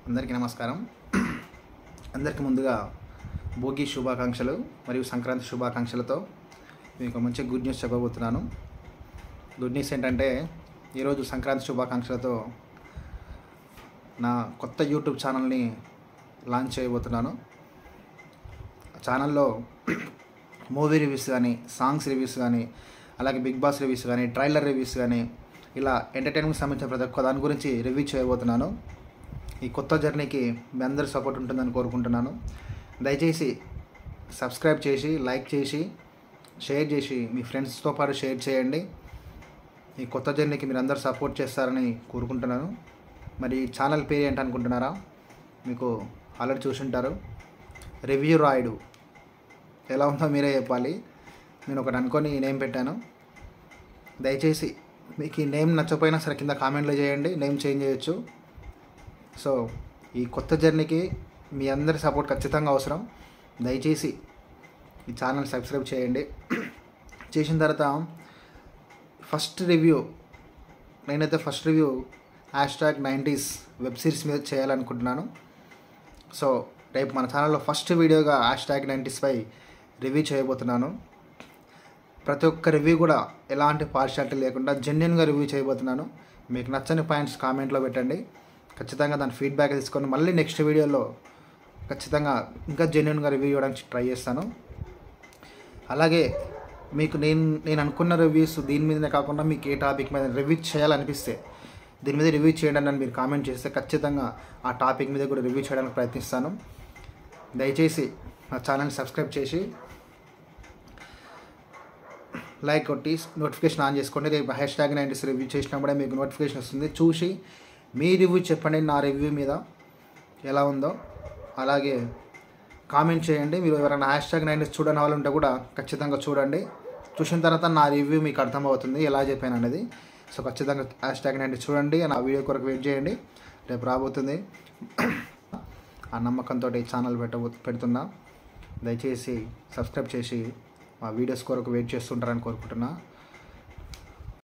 అందరికీ నమస్కారం. అందరికీ ముందుగా భోగి శుభాకాంక్షలు మరియు సంక్రాంతి శుభాకాంక్షలతో మీకు మంచి గుడ్ న్యూస్ చెప్పబోతున్నాను. గుడ్ న్యూస్ ఏంటంటే ఈరోజు సంక్రాంతి శుభాకాంక్షలతో నా కొత్త యూట్యూబ్ ఛానల్ని లాంచ్ చేయబోతున్నాను. ఛానల్లో మూవీ రివ్యూస్ కానీ, సాంగ్స్ రివ్యూస్ కానీ, అలాగే బిగ్ బాస్ రివ్యూస్ కానీ, ట్రైలర్ రివ్యూస్ కానీ, ఇలా ఎంటర్టైన్మెంట్ సంబంధించిన ప్రతి ఒక్క దాని గురించి రివ్యూ చేయబోతున్నాను. ఈ కొత్త జర్నీకి మీ అందరి సపోర్ట్ ఉంటుందని కోరుకుంటున్నాను. దయచేసి సబ్స్క్రైబ్ చేసి, లైక్ చేసి, షేర్ చేసి మీ ఫ్రెండ్స్తో పాటు షేర్ చేయండి. ఈ కొత్త జర్నీకి మీరు అందరూ సపోర్ట్ చేస్తారని కోరుకుంటున్నాను. మరి ఛానల్ పేరు ఏంటనుకుంటున్నారా? మీకు ఆల్రెడీ చూసుంటారు, రివ్యూ రాయుడు. ఎలా ఉందో మీరే చెప్పాలి. నేను ఒకటి అనుకొని నేమ్ పెట్టాను. దయచేసి మీకు ఈ నేమ్ నచ్చకపోయినా సరే కింద కామెంట్లో చేయండి, నేమ్ చేంజ్ చేయొచ్చు. సో ఈ కొత్త జర్నీకి మీ అందరి సపోర్ట్ ఖచ్చితంగా అవసరం. దయచేసి ఈ ఛానల్ సబ్స్క్రైబ్ చేయండి. చేసిన తర్వాత నేనైతే first review #90s web series మీద చేయాలనుకుంటున్నాను. సో రేపు మన ఛానల్లో ఫస్ట్ వీడియోగా #90s పై రివ్యూ చేయబోతున్నాను. ప్రతి ఒక్క రివ్యూ కూడా ఎలాంటి పార్షియాలిటీ లేకుండా జెన్యున్గా రివ్యూ చేయబోతున్నాను. మీకు నచ్చని పాయింట్స్ కామెంట్లో పెట్టండి. ఖచ్చితంగా దాని ఫీడ్బ్యాక్ తీసుకొని మళ్ళీ నెక్స్ట్ వీడియోలో ఖచ్చితంగా ఇంకా జెన్యున్గా రివ్యూ ఇవ్వడానికి ట్రై చేస్తాను. అలాగే మీకు నేను అనుకున్న రివ్యూస్ దీని మీదనే కాకుండా మీకు ఏ టాపిక్ మీద రివ్యూ చేయాలనిపిస్తే దీని మీద రివ్యూ చేయండి అని మీరు కామెంట్ చేస్తే ఖచ్చితంగా ఆ టాపిక్ మీద కూడా రివ్యూ చేయడానికి ప్రయత్నిస్తాను. దయచేసి నా ఛానల్ని సబ్స్క్రైబ్ చేసి లైక్ కొట్టి నోటిఫికేషన్ ఆన్ చేసుకోండి. రేపు #90s రివ్యూ చేసినప్పుడే మీకు నోటిఫికేషన్ వస్తుంది. చూసి మీ రివ్యూ చెప్పండి, నా రివ్యూ మీద ఎలా ఉందో. అలాగే కామెంట్ చేయండి. మీరు ఎవరైనా #90s చూడని వాళ్ళు ఉంటే కూడా ఖచ్చితంగా చూడండి. చూసిన తర్వాత నా రివ్యూ మీకు అర్థమవుతుంది ఎలా చెప్పాను అనేది. సో ఖచ్చితంగా #90s చూడండి. నా వీడియో కొరకు వెయిట్ చేయండి, రేపు రాబోతుంది. ఆ నమ్మకంతో ఈ ఛానల్ పెడుతున్నా. దయచేసి సబ్స్క్రైబ్ చేసి మా వీడియోస్ కొరకు వెయిట్ చేస్తుంటారని కోరుకుంటున్నా.